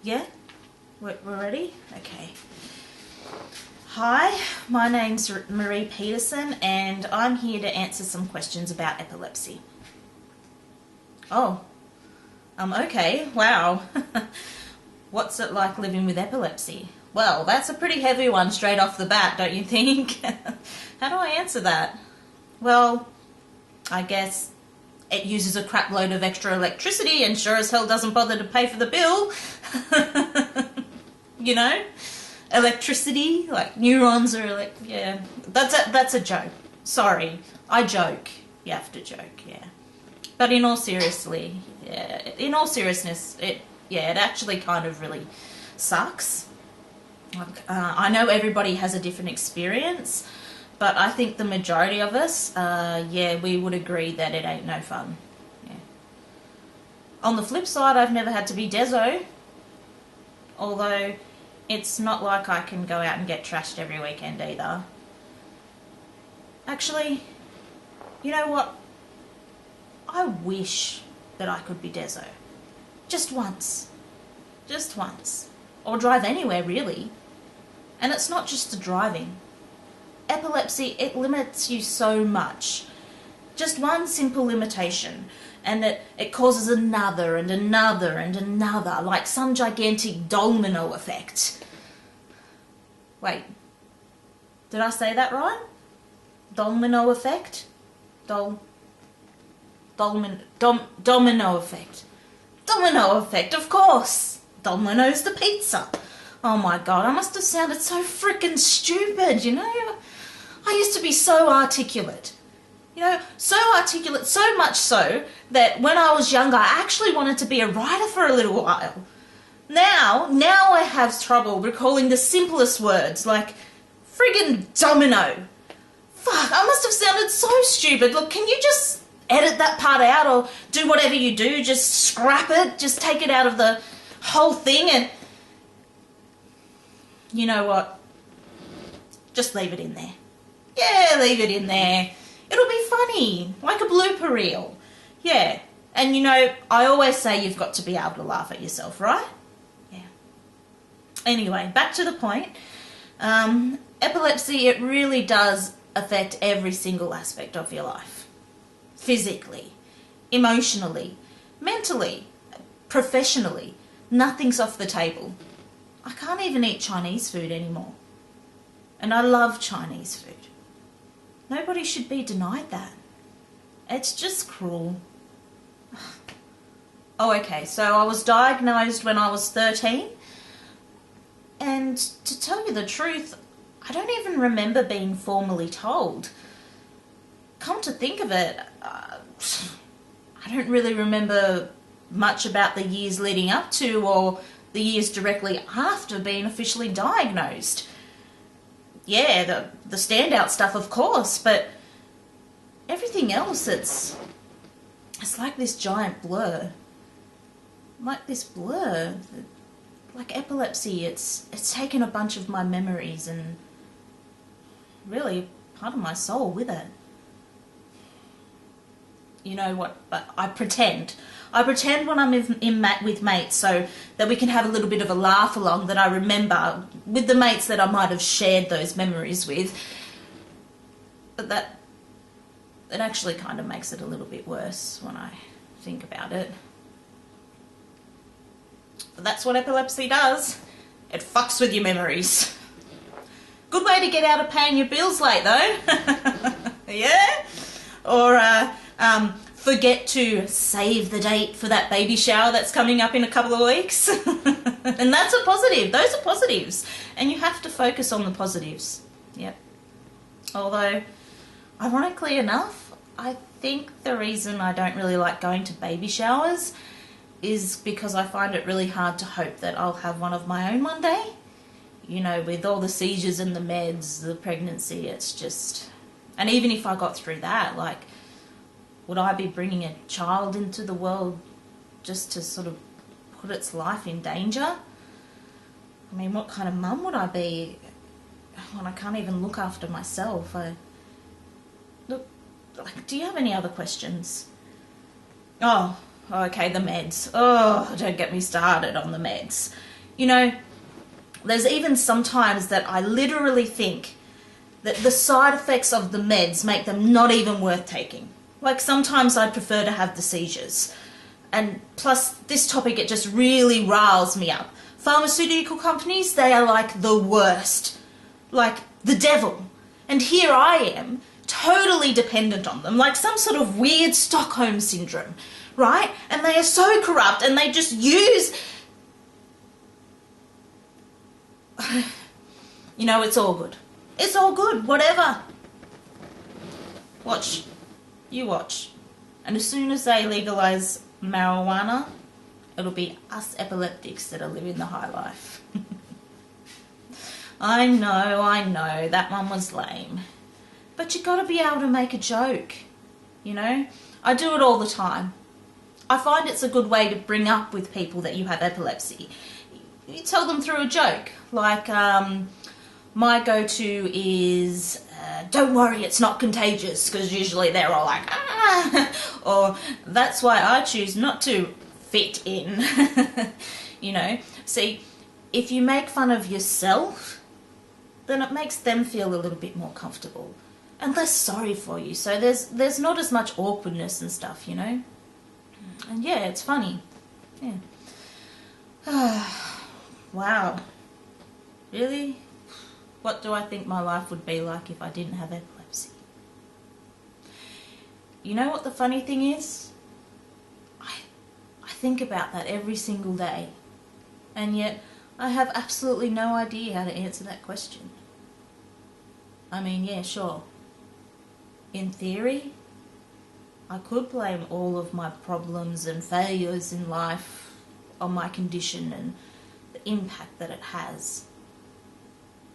Yeah? We're ready? Okay. Hi, my name's Marie Peterson and I'm here to answer some questions about epilepsy. Oh, okay, wow. What's it like living with epilepsy? Well, that's a pretty heavy one straight off the bat, don't you think? How do I answer that? Well, I guess it uses a crap load of extra electricity and sure as hell doesn't bother to pay for the bill. You know? Electricity, like neurons are yeah. That's a joke. Sorry. I joke. You have to joke, yeah. But in all seriousness, it actually kind of really sucks. Like, I know everybody has a different experience, but I think the majority of us, we would agree that it ain't no fun. Yeah. On the flip side, I've never had to be deso, although it's not like I can go out and get trashed every weekend either. Actually, you know what? I wish that I could be deso. Just once. Just once. Or drive anywhere, really. And it's not just the driving. Epilepsy, it limits you so much. Just one simple limitation, and it causes another and another and another, like some gigantic domino effect. Wait, did I say that right? Domino effect? Domino effect. Domino effect, of course. Domino's the pizza. Oh my god, I must have sounded so freaking stupid, you know? I used to be so articulate. You know, so articulate, so much so that when I was younger, I actually wanted to be a writer for a little while. Now I have trouble recalling the simplest words, like friggin' domino. Fuck, I must have sounded so stupid. Look, can you just edit that part out or do whatever you do? Just scrap it, just take it out of the whole thing and... You know what? Just leave it in there. Yeah, leave it in there. It'll be funny, like a blooper reel. Yeah, and you know, I always say you've got to be able to laugh at yourself, right? Yeah. Anyway, back to the point. Epilepsy, it really does affect every single aspect of your life. Physically, emotionally, mentally, professionally. Nothing's off the table. I can't even eat Chinese food anymore. And I love Chinese food. Nobody should be denied that. It's just cruel. Oh, okay, so I was diagnosed when I was 13. And to tell you the truth, I don't even remember being formally told. Come to think of it, I don't really remember much about the years leading up to or the years directly after being officially diagnosed. Yeah, the standout stuff, of course, but everything else, it's like this giant blur. Like this blur. Like epilepsy, it's taken a bunch of my memories and really part of my soul with it. You know what, but I pretend when I'm with mates so that we can have a little bit of a laugh along, that I remember with the mates that I might have shared those memories with. But that actually kind of makes it a little bit worse when I think about it. But that's what epilepsy does. It fucks with your memories. Good way to get out of paying your bills late though. Yeah? Or forget to save the date for that baby shower that's coming up in a couple of weeks. And that's a positive. Those are positives. And you have to focus on the positives. Yep. Although, ironically enough, I think the reason I don't really like going to baby showers is because I find it really hard to hope that I'll have one of my own one day. You know, with all the seizures and the meds, the pregnancy, it's just... And even if I got through that, like, would I be bringing a child into the world just to sort of put its life in danger? I mean, what kind of mum would I be when I can't even look after myself? Look, like, do you have any other questions? Oh, okay, the meds. Oh, don't get me started on the meds. You know, there's even sometimes that I literally think that the side effects of the meds make them not even worth taking. Like sometimes I'd prefer to have the seizures. And plus this topic, it just really riles me up. Pharmaceutical companies, they are like the worst. Like the devil. And here I am, totally dependent on them, like some sort of weird Stockholm syndrome, right? And they are so corrupt and they just use... You know, it's all good. It's all good, whatever. Watch. You watch. And as soon as they legalise marijuana, it'll be us epileptics that are living the high life. I know, that one was lame. But you gotta be able to make a joke, you know? I do it all the time. I find it's a good way to bring up with people that you have epilepsy. You tell them through a joke, like, my go-to is, don't worry, it's not contagious, because usually they're all like, ah, or that's why I choose not to fit in, you know. See, if you make fun of yourself, then it makes them feel a little bit more comfortable and less sorry for you, so there's not as much awkwardness and stuff, you know. And yeah, it's funny. Yeah. Wow. Really? What do I think my life would be like if I didn't have epilepsy? You know what the funny thing is? I think about that every single day, and yet I have absolutely no idea how to answer that question. I mean, yeah, sure. In theory, I could blame all of my problems and failures in life on my condition and the impact that it has.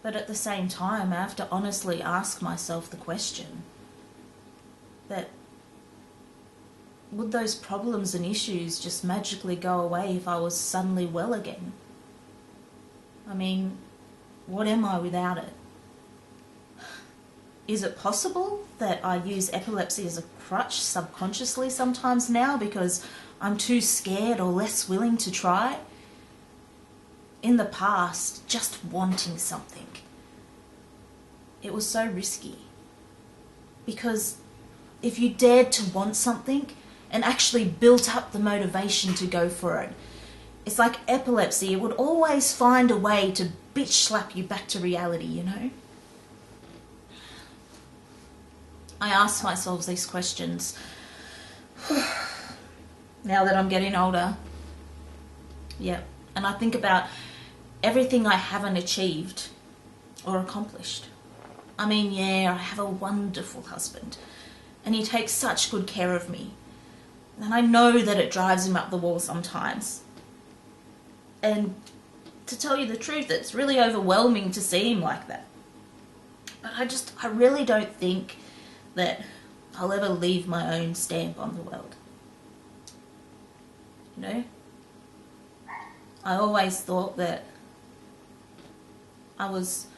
But at the same time, I have to honestly ask myself the question that would those problems and issues just magically go away if I was suddenly well again? I mean, what am I without it? Is it possible that I use epilepsy as a crutch subconsciously sometimes now because I'm too scared or less willing to try? In the past, just wanting something, it was so risky. Because if you dared to want something and actually built up the motivation to go for it, it's like epilepsy, it would always find a way to bitch slap you back to reality, you know? I ask myself these questions now that I'm getting older. Yeah, and I think about everything I haven't achieved or accomplished. I mean, yeah, I have a wonderful husband and he takes such good care of me. And I know that it drives him up the wall sometimes. And to tell you the truth, it's really overwhelming to see him like that. But I really don't think that I'll ever leave my own stamp on the world. You know? I always thought that I was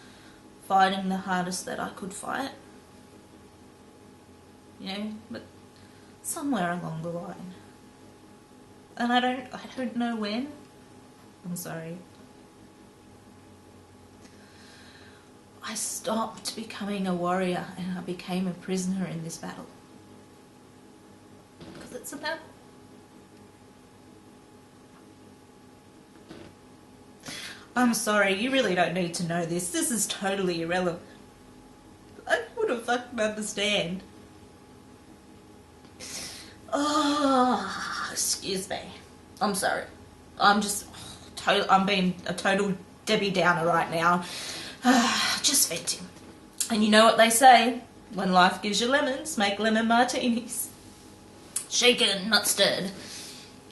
fighting the hardest that I could fight. You know, but somewhere along the line. And I don't know when. I'm sorry. I stopped becoming a warrior and I became a prisoner in this battle. Because it's a battle. I'm sorry, you really don't need to know this. This is totally irrelevant. I wouldn't fucking understand. Oh, excuse me. I'm sorry. I'm being a total Debbie Downer right now. Just venting. And you know what they say? When life gives you lemons, make lemon martinis. Shaken, not stirred.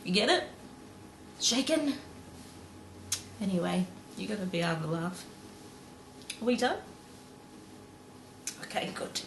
You get it? Shaken? Anyway, you gotta be able to laugh. Are we done? Okay, good.